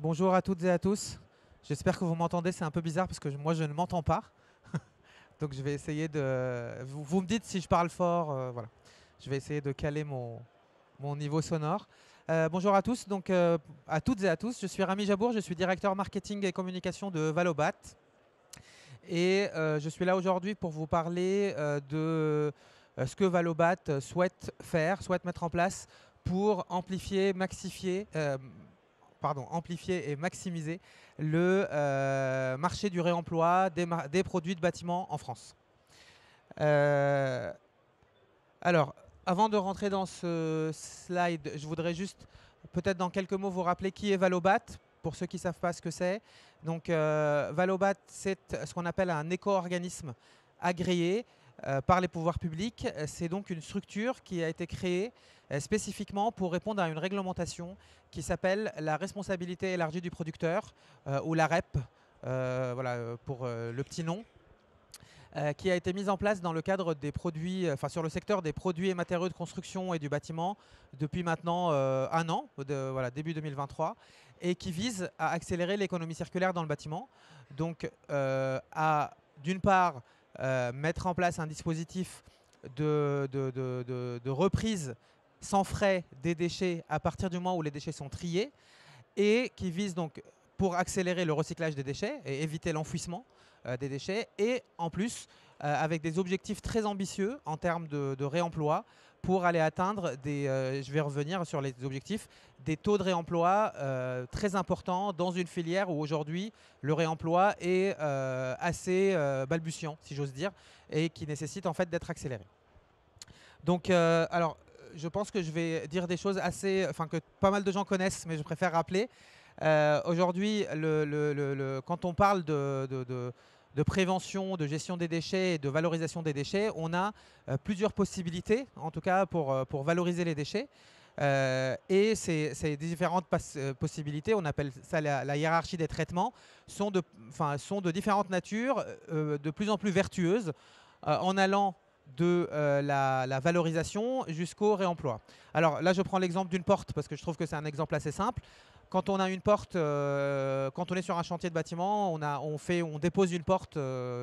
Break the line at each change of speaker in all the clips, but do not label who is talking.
Bonjour à toutes et à tous. J'espère que vous m'entendez. C'est un peu bizarre parce que moi je ne m'entends pas. Donc je vais essayer de. Vous me dites si je parle fort. Voilà. Je vais essayer de caler mon niveau sonore. Bonjour à tous. Donc à toutes et à tous. Je suis Rami Jabour. Je suis directeur marketing et communication de Valobat. Et je suis là aujourd'hui pour vous parler de ce que Valobat souhaite faire, souhaite mettre en place pour amplifier et maximiser le marché du réemploi des produits de bâtiment en France. Euh, alors, avant de rentrer dans ce slide, je voudrais juste peut-être dans quelques mots vous rappeler qui est Valobat, pour ceux qui ne savent pas ce que c'est. Donc, Valobat, c'est ce qu'on appelle un éco-organisme agréé par les pouvoirs publics. C'est donc une structure qui a été créée spécifiquement pour répondre à une réglementation qui s'appelle la responsabilité élargie du producteur, ou la REP, voilà, pour le petit nom, qui a été mise en place dans le cadre des produits, sur le secteur des produits et matériaux de construction et du bâtiment depuis maintenant un an, voilà, début 2023, et qui vise à accélérer l'économie circulaire dans le bâtiment. Donc, à d'une part mettre en place un dispositif de reprise sans frais des déchets à partir du moment où les déchets sont triés, et qui vise donc pour accélérer le recyclage des déchets et éviter l'enfouissement des déchets, et en plus avec des objectifs très ambitieux en termes de réemploi pour aller atteindre je vais revenir sur les objectifs, des taux de réemploi très importants dans une filière où aujourd'hui le réemploi est assez balbutiant, si j'ose dire, et qui nécessite en fait d'être accéléré. Donc, alors, je pense que je vais dire des choses que pas mal de gens connaissent, mais je préfère rappeler. Aujourd'hui, quand on parle de prévention, de gestion des déchets et de valorisation des déchets, on a plusieurs possibilités, en tout cas pour valoriser les déchets. Et ces différentes possibilités, on appelle ça la hiérarchie des traitements, sont de différentes natures, de plus en plus vertueuses, en allant de la valorisation jusqu'au réemploi. Alors là, je prends l'exemple d'une porte parce que je trouve que c'est un exemple assez simple. Quand on a une porte, quand on est sur un chantier de bâtiment, on dépose une porte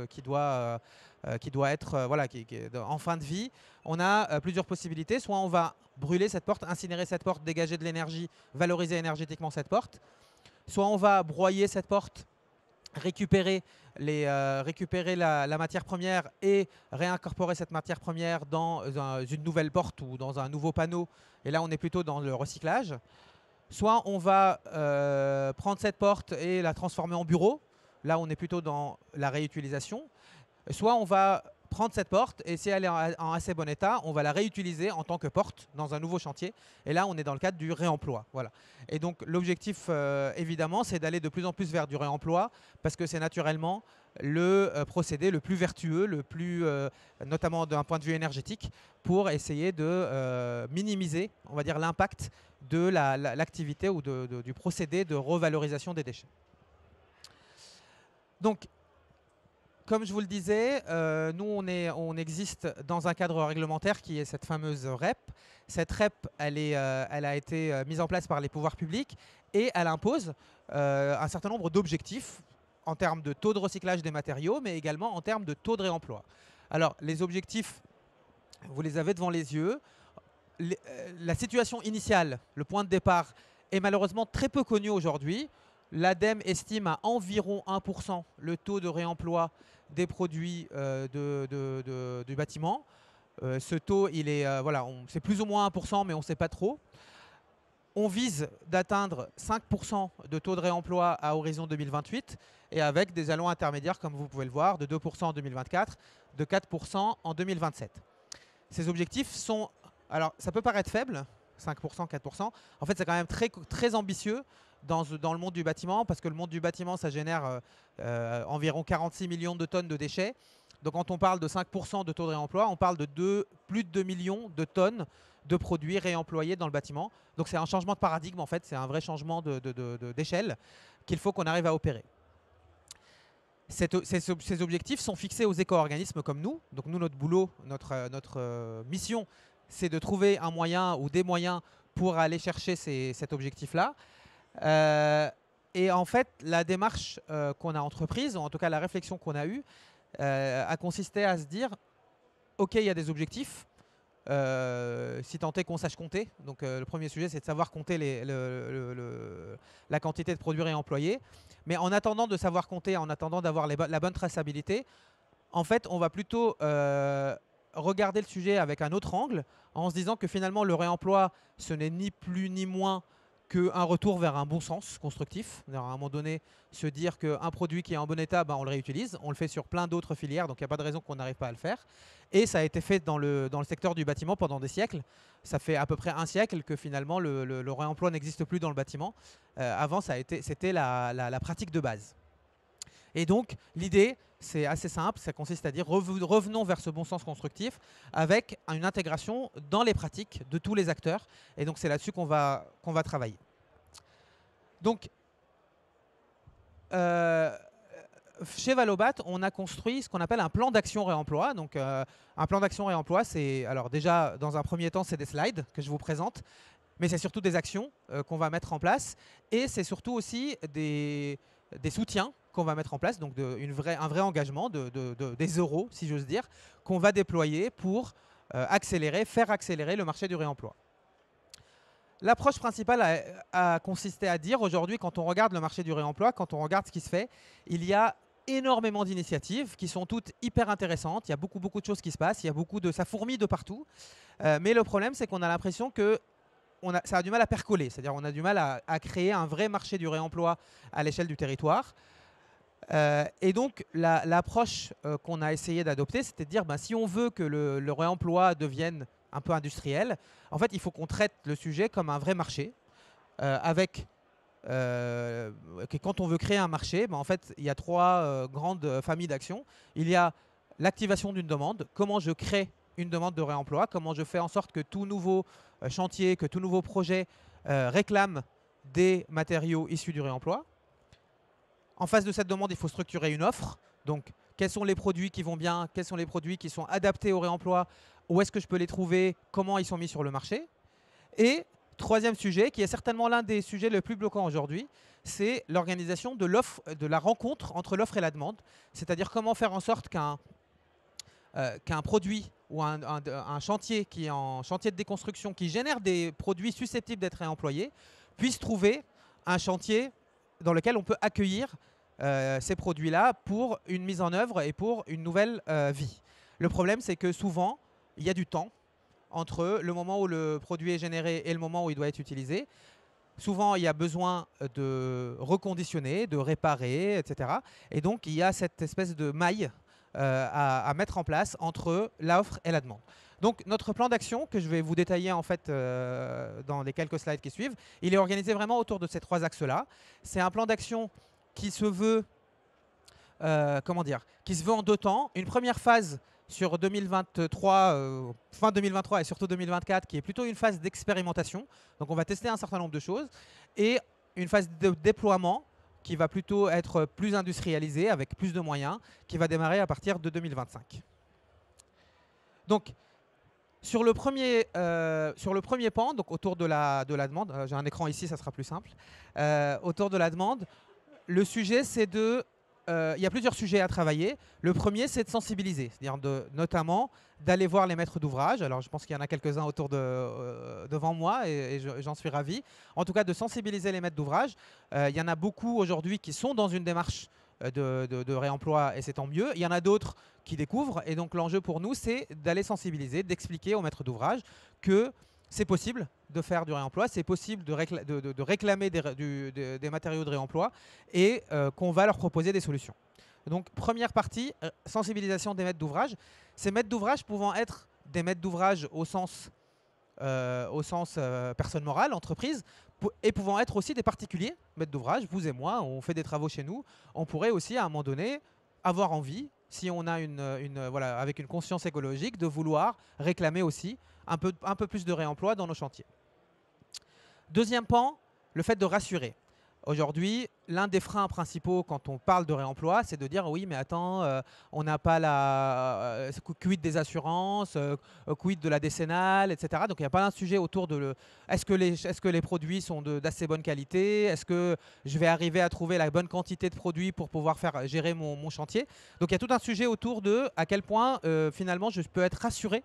qui doit être qui est en fin de vie. On a plusieurs possibilités. Soit on va brûler cette porte, incinérer cette porte, dégager de l'énergie, valoriser énergétiquement cette porte. Soit on va broyer cette porte, récupérer la matière première et réincorporer cette matière première dans une nouvelle porte ou dans un nouveau panneau. Et là, on est plutôt dans le recyclage. Soit on va prendre cette porte et la transformer en bureau. Là, on est plutôt dans la réutilisation. Soit on va prendre cette porte et si elle est en assez bon état, on va la réutiliser en tant que porte dans un nouveau chantier. Et là, on est dans le cadre du réemploi. Voilà. Et donc, l'objectif, évidemment, c'est d'aller de plus en plus vers du réemploi parce que c'est naturellement le procédé le plus vertueux, notamment d'un point de vue énergétique, pour essayer de minimiser, on va dire, l'impact de l'activité ou du procédé de revalorisation des déchets. Donc, comme je vous le disais, nous, on existe dans un cadre réglementaire qui est cette fameuse REP. Cette REP, elle a été mise en place par les pouvoirs publics et elle impose un certain nombre d'objectifs en termes de taux de recyclage des matériaux, mais également en termes de taux de réemploi. Alors, les objectifs, vous les avez devant les yeux. La situation initiale, le point de départ, est malheureusement très peu connue aujourd'hui. L'ADEME estime à environ 1% le taux de réemploi des produits du bâtiment. Ce taux, c'est plus ou moins 1%, mais on ne sait pas trop. On vise d'atteindre 5% de taux de réemploi à horizon 2028 et avec des jalons intermédiaires, comme vous pouvez le voir, de 2% en 2024, de 4% en 2027. Ces objectifs sont... Alors, ça peut paraître faible, 5%, 4%. En fait, c'est quand même très, très ambitieux dans le monde du bâtiment, parce que le monde du bâtiment, ça génère environ 46 millions de tonnes de déchets. Donc, quand on parle de 5% de taux de réemploi, on parle de plus de 2 millions de tonnes de produits réemployés dans le bâtiment. Donc, c'est un changement de paradigme, en fait. C'est un vrai changement d'échelle qu'il faut qu'on arrive à opérer. Ces objectifs sont fixés aux éco-organismes comme nous. Donc nous, notre boulot, notre mission, c'est de trouver un moyen ou des moyens pour aller chercher cet objectif-là. Et en fait, la démarche qu'on a entreprise, ou en tout cas la réflexion qu'on a eue, a consisté à se dire, OK, il y a des objectifs, si tant est qu'on sache compter. Donc le premier sujet, c'est de savoir compter la quantité de produits réemployés. Mais en attendant de savoir compter, en attendant d'avoir la bonne traçabilité, en fait, on va plutôt regarder le sujet avec un autre angle, en se disant que finalement, le réemploi, ce n'est ni plus ni moins qu'un retour vers un bon sens constructif. À un moment donné, se dire qu'un produit qui est en bon état, ben, on le réutilise. On le fait sur plein d'autres filières, donc il n'y a pas de raison qu'on n'arrive pas à le faire. Et ça a été fait dans le secteur du bâtiment pendant des siècles. Ça fait à peu près un siècle que finalement le réemploi n'existe plus dans le bâtiment. Avant, c'était la pratique de base. Et donc, l'idée, c'est assez simple, ça consiste à dire revenons vers ce bon sens constructif avec une intégration dans les pratiques de tous les acteurs. Et donc, c'est là-dessus qu'on va travailler. Donc, chez Valobat, on a construit ce qu'on appelle un plan d'action réemploi. Donc, un plan d'action réemploi, c'est, alors déjà, dans un premier temps, c'est des slides que je vous présente, mais c'est surtout des actions qu'on va mettre en place. Et c'est surtout aussi des soutiens qu'on va mettre en place, donc un vrai engagement, des euros, si j'ose dire, qu'on va déployer pour faire accélérer le marché du réemploi. L'approche principale a consisté à dire, aujourd'hui, quand on regarde le marché du réemploi, quand on regarde ce qui se fait, il y a énormément d'initiatives qui sont toutes hyper intéressantes. Il y a beaucoup de choses qui se passent, ça fourmille de partout. Mais le problème, c'est qu'on a l'impression que ça a du mal à percoler. C'est-à-dire qu'on a du mal à créer un vrai marché du réemploi à l'échelle du territoire. Et donc, l'approche qu'on a essayé d'adopter, c'était de dire, si on veut que le réemploi devienne un peu industriel, en fait, il faut qu'on traite le sujet comme un vrai marché. Quand on veut créer un marché, en fait, il y a trois grandes familles d'actions. Il y a l'activation d'une demande, comment je crée une demande de réemploi, comment je fais en sorte que tout nouveau chantier, que tout nouveau projet réclame des matériaux issus du réemploi. En face de cette demande, il faut structurer une offre. Donc, quels sont les produits qui vont bien, quels sont les produits qui sont adaptés au réemploi, où est-ce que je peux les trouver, comment ils sont mis sur le marché. Et troisième sujet, qui est certainement l'un des sujets les plus bloquants aujourd'hui, c'est l'organisation de la rencontre entre l'offre et la demande. C'est-à-dire comment faire en sorte qu'un produit ou un chantier qui est en chantier de déconstruction, qui génère des produits susceptibles d'être réemployés, puisse trouver un chantier dans lequel on peut accueillir ces produits-là pour une mise en œuvre et pour une nouvelle vie. Le problème, c'est que souvent, il y a du temps entre le moment où le produit est généré et le moment où il doit être utilisé. Souvent, il y a besoin de reconditionner, de réparer, etc. Et donc, il y a cette espèce de maille à mettre en place entre l'offre et la demande. Donc, notre plan d'action, que je vais vous détailler en fait dans les quelques slides qui suivent, il est organisé vraiment autour de ces trois axes-là. C'est un plan d'action qui se veut, qui se veut en deux temps. Une première phase sur 2023, fin 2023 et surtout 2024, qui est plutôt une phase d'expérimentation. Donc, on va tester un certain nombre de choses. Et une phase de déploiement qui va plutôt être plus industrialisée, avec plus de moyens, qui va démarrer à partir de 2025. Donc, sur le premier pan, donc autour de la demande, j'ai un écran ici, ça sera plus simple. Autour de la demande, le sujet, c'est il y a plusieurs sujets à travailler. Le premier, c'est de sensibiliser, c'est-à-dire notamment d'aller voir les maîtres d'ouvrage. Alors, je pense qu'il y en a quelques-uns devant moi et j'en suis ravi. En tout cas, de sensibiliser les maîtres d'ouvrage. Il y en a beaucoup aujourd'hui qui sont dans une démarche de réemploi et c'est tant mieux. Il y en a d'autres qui découvrent et donc l'enjeu pour nous, c'est d'aller sensibiliser, d'expliquer aux maîtres d'ouvrage que c'est possible de faire du réemploi, c'est possible de réclamer des matériaux de réemploi et qu'on va leur proposer des solutions. Donc, première partie, sensibilisation des maîtres d'ouvrage. Ces maîtres d'ouvrage pouvant être des maîtres d'ouvrage au sens personne morale, entreprise, et pouvant être aussi des particuliers, maîtres d'ouvrage, vous et moi, on fait des travaux chez nous, on pourrait aussi à un moment donné avoir envie, si on a avec une conscience écologique, de vouloir réclamer aussi un peu plus de réemploi dans nos chantiers. Deuxième pan, le fait de rassurer. Aujourd'hui, l'un des freins principaux quand on parle de réemploi, c'est de dire oui, mais attends, on n'a pas la quid des assurances, quid de la décennale, etc. Donc il n'y a pas un sujet autour de est-ce que les produits sont d'assez bonne qualité, est-ce que je vais arriver à trouver la bonne quantité de produits pour pouvoir faire gérer mon chantier. Donc il y a tout un sujet autour de à quel point finalement je peux être rassuré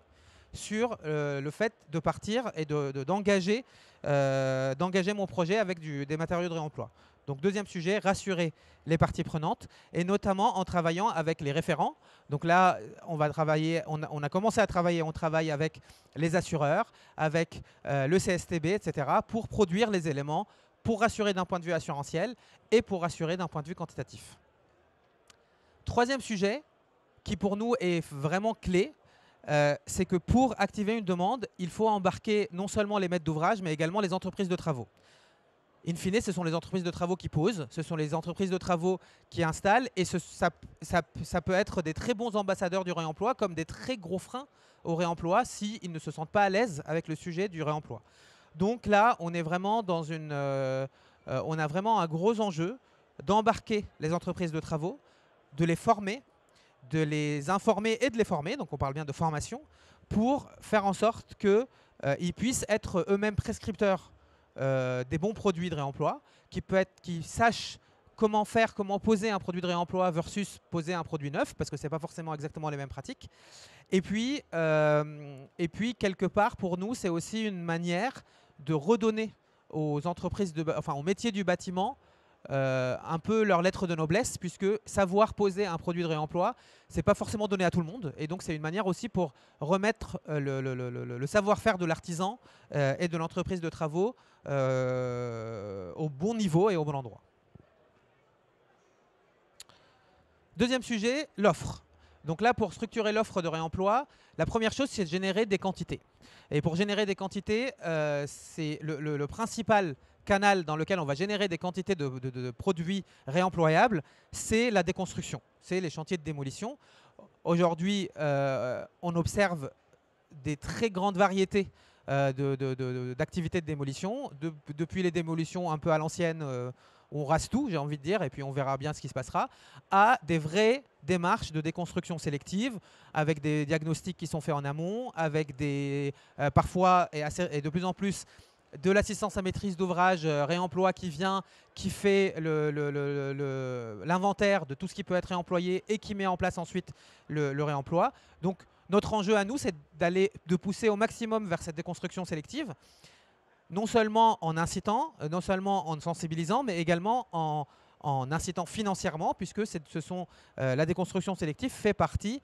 sur le fait de partir et d'engager mon projet avec des matériaux de réemploi. Donc deuxième sujet, rassurer les parties prenantes et notamment en travaillant avec les référents. Donc là, on a commencé à travailler, on travaille avec les assureurs, avec le CSTB, etc. pour produire les éléments, pour rassurer d'un point de vue assurantiel et pour rassurer d'un point de vue quantitatif. Troisième sujet, qui pour nous est vraiment clé, c'est que pour activer une demande, il faut embarquer non seulement les maîtres d'ouvrage, mais également les entreprises de travaux. In fine, ce sont les entreprises de travaux qui posent, ce sont les entreprises de travaux qui installent, et ça peut être des très bons ambassadeurs du réemploi, comme des très gros freins au réemploi s'ils ne se sentent pas à l'aise avec le sujet du réemploi. Donc là, on est vraiment on a vraiment un gros enjeu d'embarquer les entreprises de travaux, de les former, de les informer et de les former, donc on parle bien de formation, pour faire en sorte qu'ils puissent être eux-mêmes prescripteurs des bons produits de réemploi, qui sachent comment poser un produit de réemploi versus poser un produit neuf, parce que ce n'est pas forcément exactement les mêmes pratiques. Et puis quelque part, pour nous, c'est aussi une manière de redonner aux entreprises, aux métiers du bâtiment, un peu leur lettre de noblesse, puisque savoir poser un produit de réemploi, c'est pas forcément donné à tout le monde, et donc c'est une manière aussi pour remettre le savoir-faire de l'artisan et de l'entreprise de travaux au bon niveau et au bon endroit. Deuxième sujet, l'offre. Donc là, pour structurer l'offre de réemploi, la première chose, c'est de générer des quantités. Et pour générer des quantités, c'est le principal canal dans lequel on va générer des quantités de produits réemployables, c'est la déconstruction, c'est les chantiers de démolition. Aujourd'hui, on observe des très grandes variétés d'activités de démolition, depuis les démolitions un peu à l'ancienne, on rase tout, j'ai envie de dire, et puis on verra bien ce qui se passera, à des vraies démarches de déconstruction sélective, avec des diagnostics qui sont faits en amont, avec parfois et de plus en plus de l'assistance à maîtrise d'ouvrage réemploi qui vient, qui fait l'inventaire de tout ce qui peut être réemployé et qui met en place ensuite le réemploi. Donc notre enjeu à nous, c'est de pousser au maximum vers cette déconstruction sélective, non seulement en incitant, non seulement en sensibilisant, mais également en incitant financièrement, puisque la déconstruction sélective fait partie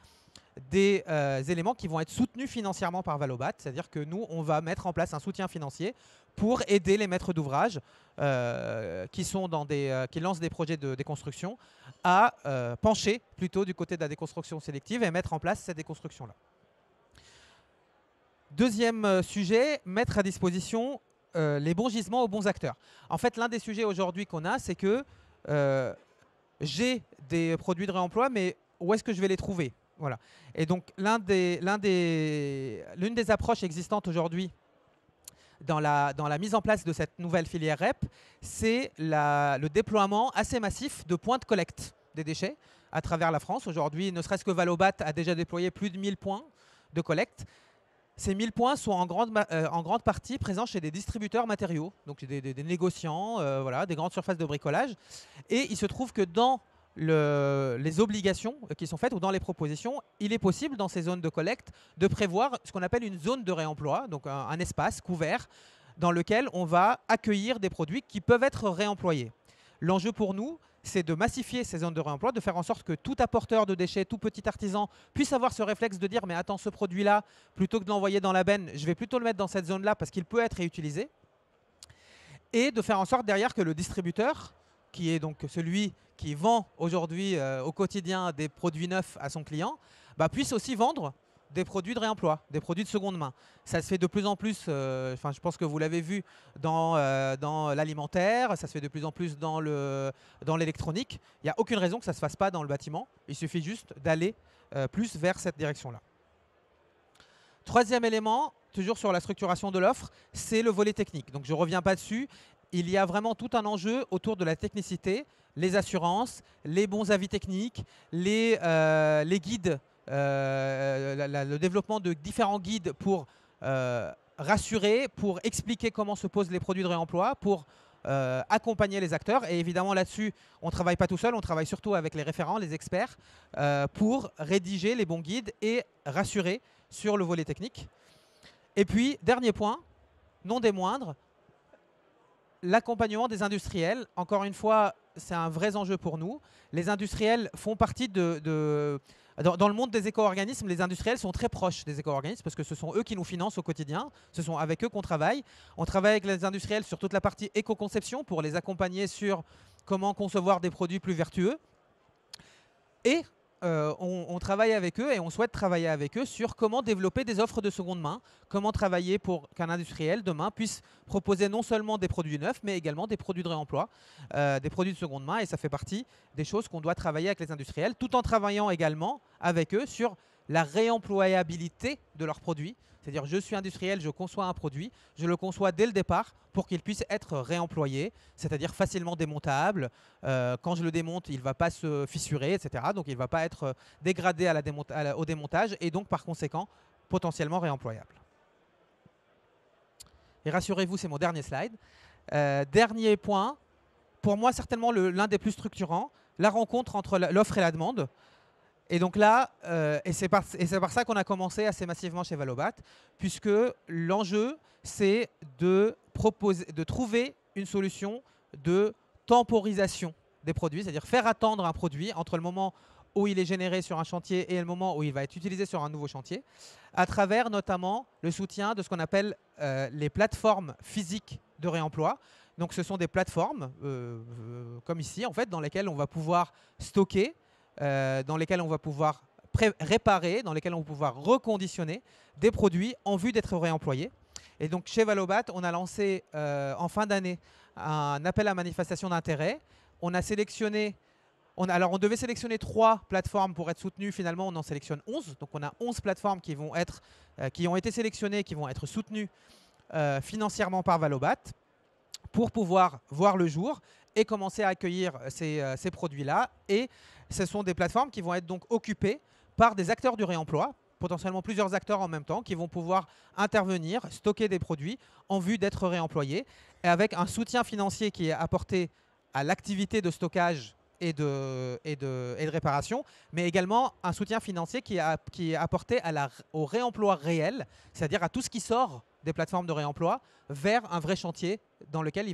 des éléments qui vont être soutenus financièrement par Valobat, c'est-à-dire que nous, on va mettre en place un soutien financier pour aider les maîtres d'ouvrage qui lancent des projets de déconstruction à pencher plutôt du côté de la déconstruction sélective et mettre en place cette déconstruction-là. Deuxième sujet, mettre à disposition les bons gisements aux bons acteurs. En fait, l'un des sujets aujourd'hui qu'on a, c'est que j'ai des produits de réemploi, mais où est-ce que je vais les trouver? Voilà. Et donc, l'une des approches existantes aujourd'hui dans la mise en place de cette nouvelle filière REP, c'est le déploiement assez massif de points de collecte des déchets à travers la France. Aujourd'hui, ne serait-ce que Valobat a déjà déployé plus de 1000 points de collecte. Ces 1000 points sont en grande partie présents chez des distributeurs matériaux, donc des négociants, des grandes surfaces de bricolage. Et il se trouve que dans les obligations qui sont faites ou dans les propositions, il est possible dans ces zones de collecte de prévoir ce qu'on appelle une zone de réemploi, donc un espace couvert dans lequel on va accueillir des produits qui peuvent être réemployés. L'enjeu pour nous, c'est de massifier ces zones de réemploi, de faire en sorte que tout apporteur de déchets, tout petit artisan puisse avoir ce réflexe de dire mais attends, ce produit-là, plutôt que de l'envoyer dans la benne, je vais plutôt le mettre dans cette zone-là parce qu'il peut être réutilisé. Et de faire en sorte derrière que le distributeur, qui est donc celui qui vend aujourd'hui au quotidien des produits neufs à son client, puisse aussi vendre des produits de réemploi, des produits de seconde main. Ça se fait de plus en plus, je pense que vous l'avez vu dans l'alimentaire, ça se fait de plus en plus dans l'électronique. Il n'y a aucune raison que ça ne se fasse pas dans le bâtiment. Il suffit juste d'aller plus vers cette direction-là. Troisième élément, toujours sur la structuration de l'offre, c'est le volet technique. Donc je ne reviens pas dessus. il y a vraiment tout un enjeu autour de la technicité, les assurances, les bons avis techniques, les guides, le développement de différents guides pour rassurer, pour expliquer comment se posent les produits de réemploi, pour accompagner les acteurs. Et évidemment, là-dessus, on ne travaille pas tout seul, on travaille surtout avec les référents, les experts, pour rédiger les bons guides et rassurer sur le volet technique. Et puis, dernier point, non des moindres, l'accompagnement des industriels. Encore une fois, c'est un vrai enjeu pour nous. Les industriels font partie dans le monde des éco-organismes, les industriels sont très proches des éco-organismes parce que ce sont eux qui nous financent au quotidien. Ce sont avec eux qu'on travaille. On travaille avec les industriels sur toute la partie éco-conception pour les accompagner sur comment concevoir des produits plus vertueux. Et on travaille avec eux et on souhaite travailler avec eux sur comment développer des offres de seconde main, comment travailler pour qu'un industriel demain puisse proposer non seulement des produits neufs, mais également des produits de réemploi, des produits de seconde main. Et ça fait partie des choses qu'on doit travailler avec les industriels, tout en travaillant également avec eux sur la réemployabilité de leurs produits. C'est-à-dire, je suis industriel, je conçois un produit, je le conçois dès le départ pour qu'il puisse être réemployé, c'est-à-dire facilement démontable. Quand je le démonte, il ne va pas se fissurer, etc. Donc, il ne va pas être dégradé au démontage et donc, par conséquent, potentiellement réemployable. Et rassurez-vous, c'est mon dernier slide. Dernier point, pour moi, certainement l'un des plus structurants, la rencontre entre l'offre et la demande. Et donc là, et c'est par ça qu'on a commencé assez massivement chez Valobat, puisque l'enjeu, c'est de trouver une solution de temporisation des produits, c'est-à-dire faire attendre un produit entre le moment où il est généré sur un chantier et le moment où il va être utilisé sur un nouveau chantier, à travers notamment le soutien de ce qu'on appelle les plateformes physiques de réemploi. Donc ce sont des plateformes, comme ici, en fait, dans lesquelles on va pouvoir stocker, dans lesquels on va pouvoir réparer, dans lesquels on va pouvoir reconditionner des produits en vue d'être réemployés. Et donc chez Valobat, on a lancé en fin d'année un appel à manifestation d'intérêt. On a sélectionné, alors on devait sélectionner 3 plateformes pour être soutenues. Finalement, on en sélectionne 11. Donc on a 11 plateformes qui ont été sélectionnées, qui vont être soutenues financièrement par Valobat pour pouvoir voir le jour et commencer à accueillir ces produits-là. Et ce sont des plateformes qui vont être donc occupées par des acteurs du réemploi, potentiellement plusieurs acteurs en même temps, qui vont pouvoir intervenir, stocker des produits en vue d'être réemployés, et avec un soutien financier qui est apporté à l'activité de stockage et de réparation, mais également un soutien financier qui est apporté au réemploi réel, c'est-à-dire à tout ce qui sort des plateformes de réemploi vers un vrai chantier dans lequel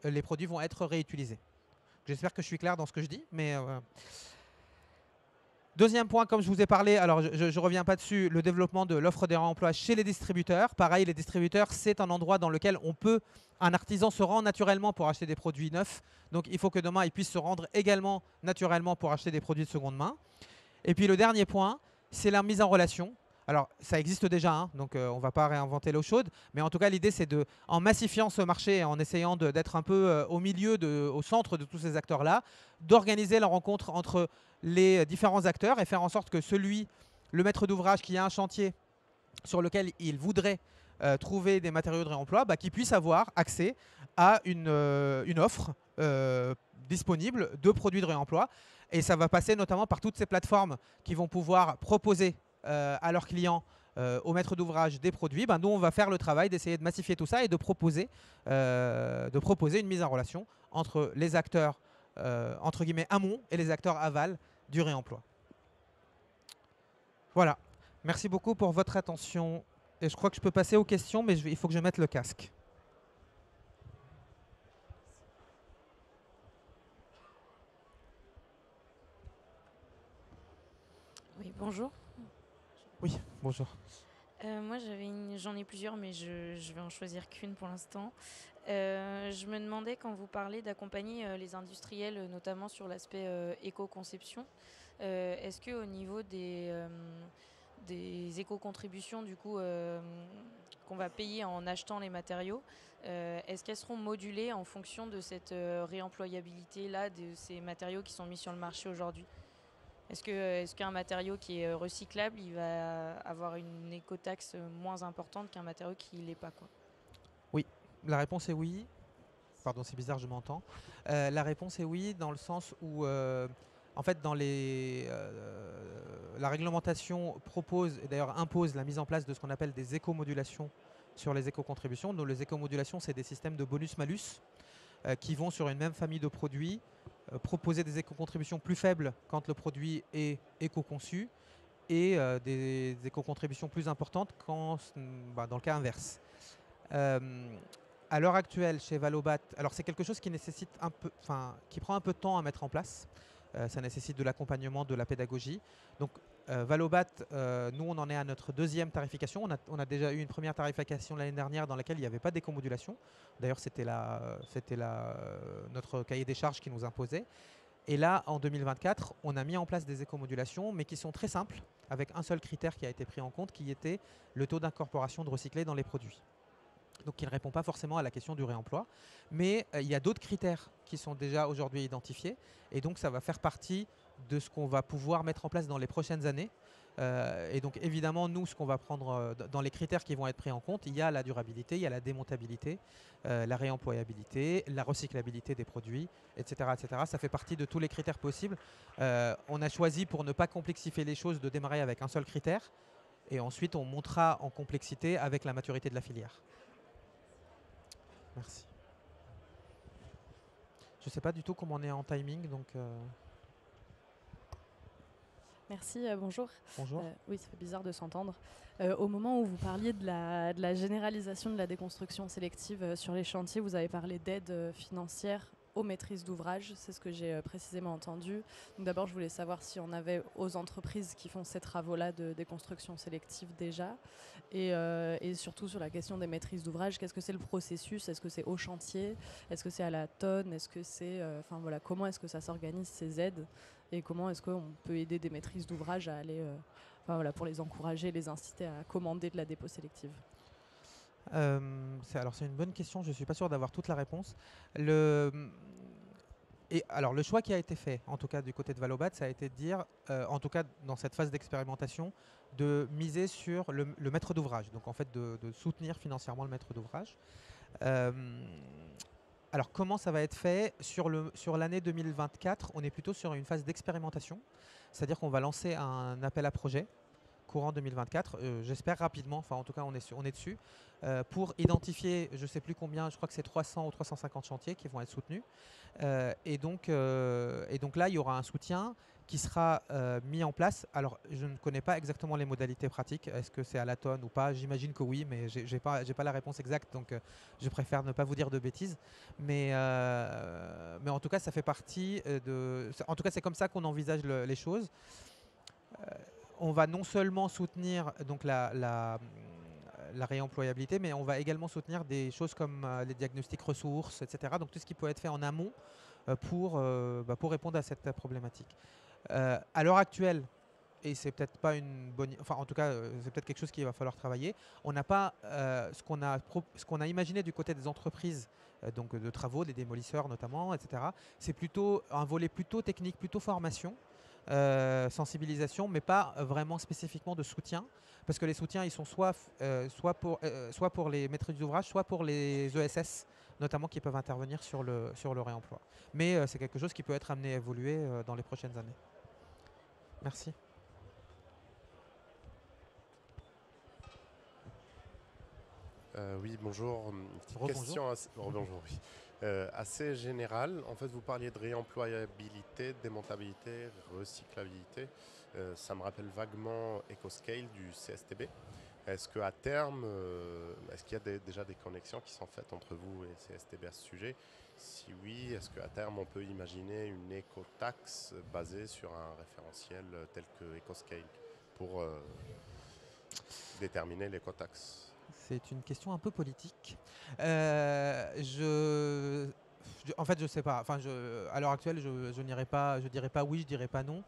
les produits vont être réutilisés. J'espère que je suis clair dans ce que je dis, mais deuxième point, comme je vous ai parlé, alors je ne reviens pas dessus, le développement de l'offre de réemploi chez les distributeurs. Pareil, les distributeurs, c'est un endroit dans lequel un artisan se rend naturellement pour acheter des produits neufs. Donc il faut que demain, il puisse se rendre également naturellement pour acheter des produits de seconde main. Et puis le dernier point, c'est la mise en relation. Alors, ça existe déjà, hein, donc on ne va pas réinventer l'eau chaude. Mais en tout cas, l'idée, c'est en massifiant ce marché, en essayant d'être un peu au centre de tous ces acteurs-là, d'organiser la rencontre entre les différents acteurs et faire en sorte que le maître d'ouvrage qui a un chantier sur lequel il voudrait trouver des matériaux de réemploi, qui puisse avoir accès à une offre disponible de produits de réemploi. Et ça va passer notamment par toutes ces plateformes qui vont pouvoir proposer à leurs clients, aux maîtres d'ouvrage des produits. Nous, on va faire le travail d'essayer de massifier tout ça et de proposer une mise en relation entre les acteurs entre guillemets amont et les acteurs aval du réemploi. Voilà. Merci beaucoup pour votre attention. Et je crois que je peux passer aux questions, mais il faut que je mette le casque.
Oui, bonjour.
Oui, bonjour.
Moi, j'en ai plusieurs, mais je vais en choisir qu'une pour l'instant. Je me demandais, quand vous parlez d'accompagner les industriels, notamment sur l'aspect éco-conception, est-ce qu'au niveau des éco-contributions du coup, qu'on va payer en achetant les matériaux, est-ce qu'elles seront modulées en fonction de cette réemployabilité-là de ces matériaux qui sont mis sur le marché aujourd'hui ? Est-ce qu'un matériau qui est recyclable, il va avoir une écotaxe moins importante qu'un matériau qui ne l'est pas, quoi ?
Oui, la réponse est oui. Pardon, c'est bizarre, je m'entends. La réponse est oui, dans le sens où, en fait, la réglementation propose, et d'ailleurs impose la mise en place de ce qu'on appelle des éco-modulations sur les éco-contributions. Donc, les éco-modulations, c'est des systèmes de bonus-malus qui vont sur une même famille de produits proposer des éco-contributions plus faibles quand le produit est éco-conçu et des éco-contributions plus importantes dans le cas inverse. À l'heure actuelle, chez Valobat, alors c'est quelque chose qui nécessite qui prend un peu de temps à mettre en place. Ça nécessite de l'accompagnement, de la pédagogie. Donc Valobat, nous on en est à notre deuxième tarification. On a déjà eu une première tarification l'année dernière dans laquelle il n'y avait pas d'éco-modulation. D'ailleurs, c'était notre cahier des charges qui nous imposait. Et là, en 2024, on a mis en place des éco-modulations, mais qui sont très simples, avec un seul critère qui a été pris en compte, qui était le taux d'incorporation de recyclé dans les produits. Donc qui ne répond pas forcément à la question du réemploi. Mais il y a d'autres critères qui sont déjà aujourd'hui identifiés. Et donc ça va faire partie de ce qu'on va pouvoir mettre en place dans les prochaines années. Et donc évidemment, nous, ce qu'on va prendre dans les critères qui vont être pris en compte, il y a la durabilité, il y a la démontabilité, la réemployabilité, la recyclabilité des produits, etc., etc. Ça fait partie de tous les critères possibles. On a choisi, pour ne pas complexifier les choses, de démarrer avec un seul critère. Et ensuite, on montera en complexité avec la maturité de la filière. Merci. Je ne sais pas du tout comment on est en timing, donc...
Merci, bonjour.
Bonjour.
Oui, ça fait bizarre de s'entendre. Au moment où vous parliez de la généralisation de la déconstruction sélective sur les chantiers, vous avez parlé d'aide financière aux maîtrises d'ouvrage, c'est ce que j'ai précisément entendu. Donc d'abord, je voulais savoir si on avait aux entreprises qui font ces travaux-là de déconstruction sélective déjà, et surtout sur la question des maîtrises d'ouvrage, qu'est-ce que c'est le processus? Est-ce que c'est au chantier? Est-ce que c'est à la tonne? Est-ce que c'est, comment est-ce que ça s'organise ces aides? Et comment est-ce qu'on peut aider des maîtrises d'ouvrage à aller, pour les encourager, les inciter à commander de la dépôt sélective?
C'est une bonne question, je ne suis pas sûr d'avoir toute la réponse. Le choix qui a été fait, en tout cas du côté de Valobat, ça a été de dire, en tout cas dans cette phase d'expérimentation, de miser sur le maître d'ouvrage, donc en fait de soutenir financièrement le maître d'ouvrage. Alors comment ça va être fait sur l'année 2024? On est plutôt sur une phase d'expérimentation, c'est-à-dire qu'on va lancer un appel à projet courant 2024, j'espère rapidement, enfin en tout cas on est dessus, pour identifier, je ne sais plus combien, je crois que c'est 300 ou 350 chantiers qui vont être soutenus. Et donc là, il y aura un soutien qui sera mis en place. Alors, je ne connais pas exactement les modalités pratiques. Est-ce que c'est à la tonne ou pas? J'imagine que oui, mais je n'ai pas la réponse exacte, donc je préfère ne pas vous dire de bêtises. Mais en tout cas, ça fait partie de... En tout cas, c'est comme ça qu'on envisage les choses. On va non seulement soutenir donc la réemployabilité, mais on va également soutenir des choses comme les diagnostics ressources, etc. Donc tout ce qui peut être fait en amont pour répondre à cette problématique. À l'heure actuelle, et c'est peut-être pas une bonne... Enfin, en tout cas, c'est peut-être quelque chose qu'il va falloir travailler. On n'a pas ce qu'on a imaginé du côté des entreprises, donc de travaux, des démolisseurs notamment, etc. C'est plutôt un volet plutôt technique, plutôt formation. Sensibilisation, mais pas vraiment spécifiquement de soutien, parce que les soutiens, ils sont soit pour les maîtrises d'ouvrage, soit pour les ESS, notamment qui peuvent intervenir sur le réemploi. Mais c'est quelque chose qui peut être amené à évoluer dans les prochaines années. Merci.
Oui, bonjour. Une petite question assez générale. En fait, vous parliez de réemployabilité, démontabilité, recyclabilité. Ça me rappelle vaguement EcoScale du CSTB. Est-ce qu'à terme, est-ce qu'il y a déjà des connexions qui sont faites entre vous et CSTB à ce sujet? Si oui, est-ce qu'à terme, on peut imaginer une écotaxe basée sur un référentiel tel que EcoScale pour déterminer l'écotaxe?
C'est une question un peu politique. En fait, je ne sais pas. Enfin, à l'heure actuelle, je dirais pas oui, je dirais pas non.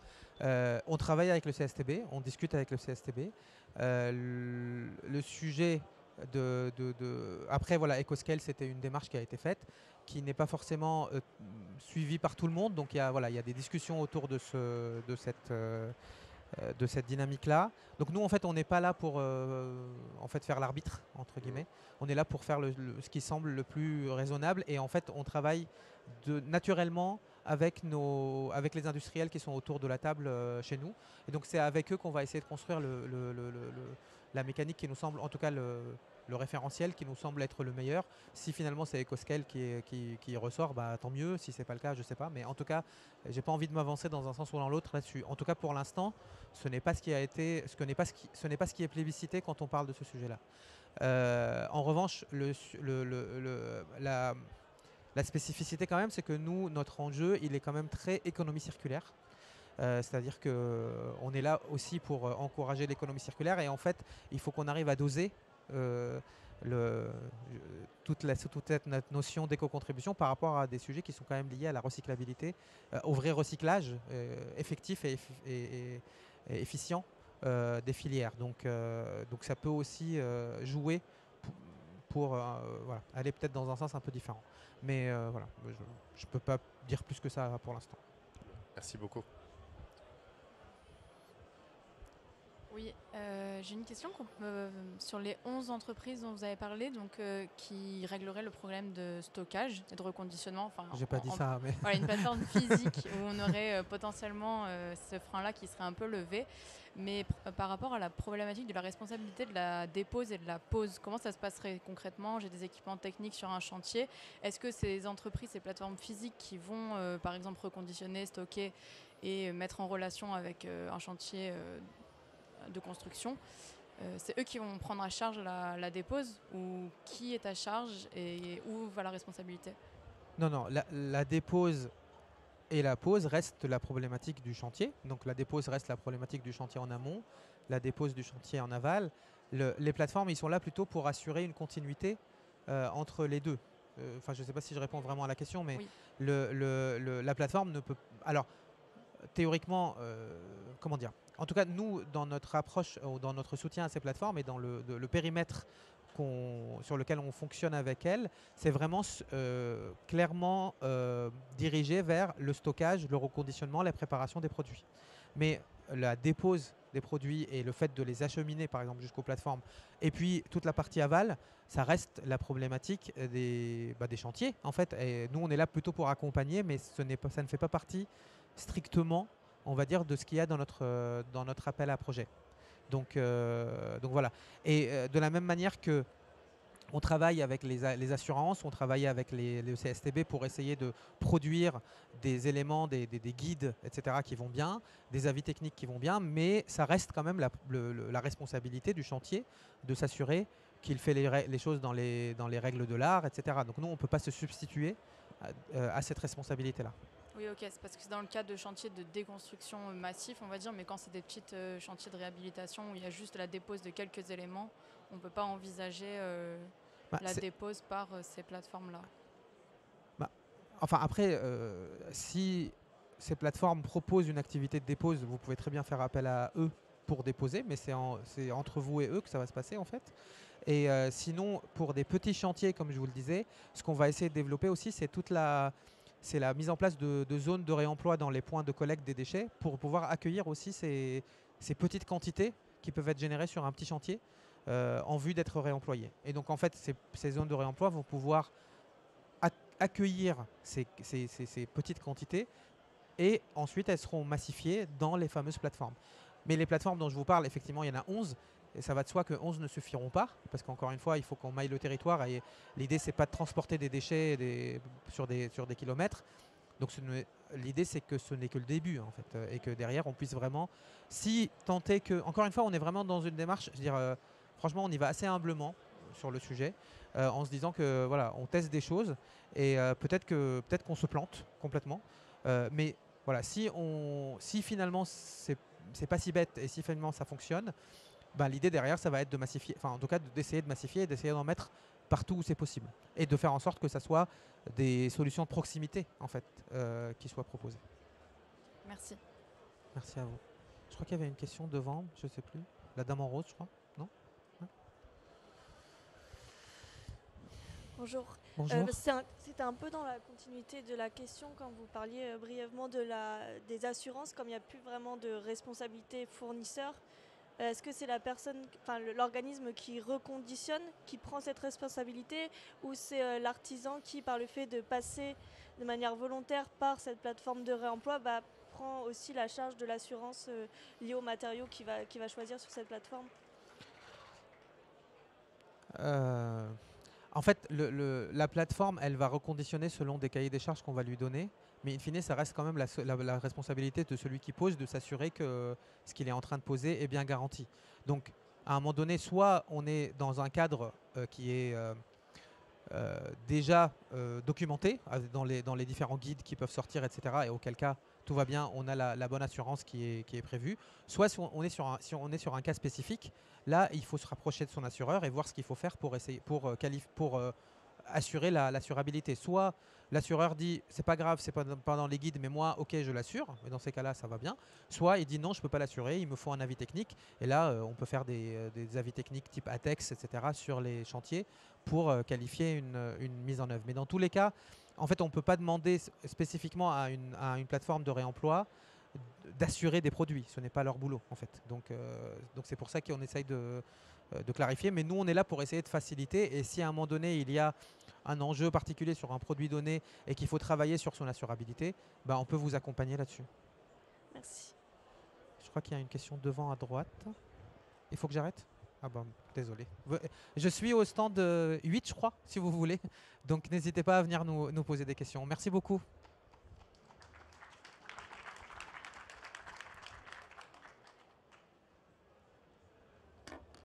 On travaille avec le CSTB, on discute avec le CSTB. Le sujet après, voilà, EcoScale, c'était une démarche qui a été faite, qui n'est pas forcément suivie par tout le monde. Donc, il y a des discussions autour de de cette dynamique-là. Donc nous, en fait, on n'est pas là pour en fait, faire l'arbitre, entre guillemets. On est là pour faire ce qui semble le plus raisonnable. Et en fait, on travaille naturellement avec les industriels qui sont autour de la table chez nous. Et donc c'est avec eux qu'on va essayer de construire la mécanique qui nous semble, en tout cas le référentiel qui nous semble être le meilleur. Si finalement c'est EcoScale qui ressort, bah, tant mieux. Si c'est pas le cas, je sais pas. Mais en tout cas, j'ai pas envie de m'avancer dans un sens ou dans l'autre là-dessus. En tout cas, pour l'instant, ce n'est pas ce qui a été, ce n'est pas ce qui est plébiscité quand on parle de ce sujet-là. En revanche, la spécificité quand même, c'est que nous, notre enjeu, il est quand même très économie circulaire. C'est-à-dire qu'on est là aussi pour encourager l'économie circulaire et en fait, il faut qu'on arrive à doser toute notre notion d'éco-contribution par rapport à des sujets qui sont quand même liés à la recyclabilité, au vrai recyclage effectif et efficient des filières. Donc ça peut aussi jouer pour voilà, aller peut-être dans un sens un peu différent. Mais voilà, je ne peux pas dire plus que ça pour l'instant.
Merci beaucoup.
Oui, j'ai une question sur les 11 entreprises dont vous avez parlé, donc, qui régleraient le problème de stockage et de reconditionnement.
J'ai pas dit ça, mais...
Voilà, une plateforme physique où on aurait potentiellement ce frein-là qui serait un peu levé. Mais par rapport à la problématique de la responsabilité de la dépose et de la pose, comment ça se passerait concrètement? J'ai des équipements techniques sur un chantier. Est-ce que ces entreprises, ces plateformes physiques qui vont, par exemple, reconditionner, stocker et mettre en relation avec un chantier de construction, c'est eux qui vont prendre à charge la dépose, ou qui est à charge et où va la responsabilité?
Non, la dépose et la pose restent la problématique du chantier. Donc la dépose reste la problématique du chantier en amont, la dépose du chantier en aval. Les plateformes, ils sont là plutôt pour assurer une continuité entre les deux. Enfin, je ne sais pas si je réponds vraiment à la question, mais
Oui.
La plateforme ne peut... Alors, théoriquement, comment dire? En tout cas, nous, dans notre approche, dans notre soutien à ces plateformes et dans le périmètre sur lequel on fonctionne avec elles, c'est vraiment clairement dirigé vers le stockage, le reconditionnement, la préparation des produits. Mais la dépose des produits et le fait de les acheminer, par exemple, jusqu'aux plateformes, et puis toute la partie aval, ça reste la problématique des chantiers, en fait. Et nous, on est là plutôt pour accompagner, mais ça ne fait pas partie strictement, on va dire, de ce qu'il y a dans notre appel à projet. Donc voilà. Et de la même manière que on travaille avec les assurances, on travaille avec le CSTB pour essayer de produire des éléments, des guides, etc. qui vont bien, des avis techniques qui vont bien, mais ça reste quand même la responsabilité du chantier de s'assurer qu'il fait les choses dans les règles de l'art, etc. Donc nous, on ne peut pas se substituer à cette responsabilité-là.
Oui, ok, c'est parce que c'est dans le cadre de chantiers de déconstruction massifs, on va dire, mais quand c'est des petits chantiers de réhabilitation où il y a juste la dépose de quelques éléments, on ne peut pas envisager la dépose par ces plateformes-là.
Enfin, après, si ces plateformes proposent une activité de dépose, vous pouvez très bien faire appel à eux pour déposer, mais c'est entre vous et eux que ça va se passer en fait. Et sinon, pour des petits chantiers, comme je vous le disais, ce qu'on va essayer de développer aussi, c'est la mise en place de zones de réemploi dans les points de collecte des déchets pour pouvoir accueillir aussi ces petites quantités qui peuvent être générées sur un petit chantier en vue d'être réemployées. Et donc en fait, ces zones de réemploi vont pouvoir accueillir ces petites quantités et ensuite elles seront massifiées dans les fameuses plateformes. Mais les plateformes dont je vous parle, effectivement, il y en a 11. Et ça va de soi que 11 ne suffiront pas, parce qu'encore une fois, il faut qu'on maille le territoire. Et l'idée, c'est pas de transporter des déchets sur des kilomètres. Donc l'idée, c'est que ce n'est que le début, en fait, et que derrière, on puisse vraiment, si tenter que... Encore une fois, on est vraiment dans une démarche, je veux dire, franchement, on y va assez humblement sur le sujet, en se disant que voilà, on teste des choses, et peut-être qu'on se plante complètement. Mais voilà, si finalement, c'est pas si bête, et si finalement ça fonctionne, l'idée derrière, ça va être de massifier, enfin en tout cas d'essayer de massifier et d'essayer d'en mettre partout où c'est possible. Et de faire en sorte que ça soit des solutions de proximité, en fait, qui soient proposées.
Merci.
Merci à vous. Je crois qu'il y avait une question devant, je ne sais plus. La dame en rose, je crois. Non ?
Bonjour.
Bonjour.
C'était un peu dans la continuité de la question quand vous parliez brièvement des assurances, comme il n'y a plus vraiment de responsabilité fournisseur. Est-ce que c'est l'organisme qui reconditionne, qui prend cette responsabilité, ou c'est l'artisan qui, par le fait de passer de manière volontaire par cette plateforme de réemploi, prend aussi la charge de l'assurance liée aux matériaux qu'il va choisir sur cette plateforme?
En fait, la plateforme, elle va reconditionner selon des cahiers des charges qu'on va lui donner. Mais in fine, ça reste quand même la responsabilité de celui qui pose de s'assurer que ce qu'il est en train de poser est bien garanti. Donc, à un moment donné, soit on est dans un cadre qui est déjà documenté dans les différents guides qui peuvent sortir, etc. Et auquel cas, tout va bien, on a la bonne assurance qui est prévue. Soit si on est sur un cas spécifique, là, il faut se rapprocher de son assureur et voir ce qu'il faut faire pour assurer l'assurabilité. Soit l'assureur dit c'est pas grave, c'est pas dans les guides, mais moi, ok, je l'assure, mais dans ces cas-là, ça va bien. Soit il dit non, je peux pas l'assurer, il me faut un avis technique. Et là, on peut faire des avis techniques type ATEX, etc. sur les chantiers pour qualifier une mise en œuvre. Mais dans tous les cas, en fait, on ne peut pas demander spécifiquement à une plateforme de réemploi d'assurer des produits. Ce n'est pas leur boulot, en fait. Donc c'est pour ça qu'on essaye de clarifier. Mais nous, on est là pour essayer de faciliter. Et si à un moment donné, il y a un enjeu particulier sur un produit donné et qu'il faut travailler sur son assurabilité, on peut vous accompagner là-dessus.
Merci.
Je crois qu'il y a une question devant à droite. Il faut que j'arrête ? Ah bon, désolé. Je suis au stand 8, je crois, si vous voulez. Donc n'hésitez pas à venir nous poser des questions. Merci beaucoup.